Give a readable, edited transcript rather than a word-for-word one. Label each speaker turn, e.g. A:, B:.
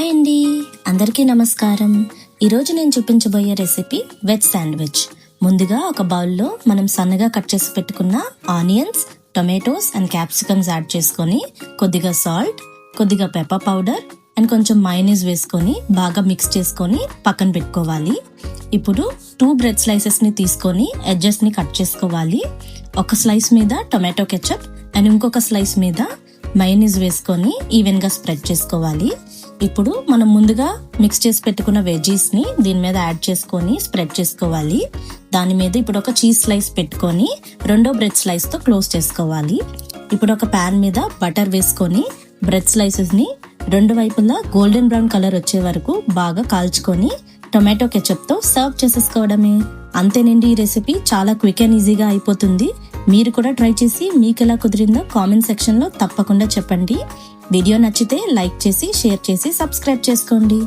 A: Hi అండి, అందరికీ నమస్కారం. ఈరోజు నేను చూపించబోయే రెసిపీ వెజ్ శాండ్విచ్. ముందుగా ఒక బౌల్లో మనం సన్నగా కట్ చేసి పెట్టుకున్న onions, tomatoes and capsicums add చేసుకొని కొద్దిగా సాల్ట్, కొద్దిగా పెప్పర్ పౌడర్ అండ్ కొంచెం మయోనీస్ వేసుకొని బాగా మిక్స్ చేసుకొని పక్కన పెట్టుకోవాలి. ఇప్పుడు 2 బ్రెడ్ స్లైసెస్ని తీసుకొని ఎడ్జెస్ని కట్ చేసుకోవాలి. ఒక స్లైస్ మీద టొమాటో కెచప్ అండ్ ఇంకొక స్లైస్ మీద మయోనీస్ వేసుకొని ఈవెన్గా స్ప్రెడ్ చేసుకోవాలి. ఇప్పుడు మనం ముందుగా మిక్స్ చేసి పెట్టుకున్న వెజీస్ని దీని మీద యాడ్ చేసుకొని స్ప్రెడ్ చేసుకోవాలి. దాని మీద ఇప్పుడు ఒక చీజ్ స్లైస్ పెట్టుకొని రెండో బ్రెడ్ స్లైస్తో క్లోజ్ చేసుకోవాలి. ఇప్పుడు ఒక ప్యాన్ మీద బటర్ వేసుకొని బ్రెడ్ స్లైసెస్ని రెండు వైపులా గోల్డెన్ బ్రౌన్ కలర్ వచ్చే వరకు బాగా కాల్చుకొని టొమాటో కెచప్తో సర్వ్ చేసేసుకోవడమే. అంతేనండి, ఈ రెసిపీ చాలా క్విక్ అండ్ ఈజీగా అయిపోతుంది. మీరు కూడా ట్రై చేసి మీకు ఎలా కుదిరిందో కామెంట్ సెక్షన్లో తప్పకుండా చెప్పండి. వీడియో నచ్చితే లైక్ చేసి, షేర్ చేసి, సబ్స్క్రైబ్ చేసుకోండి.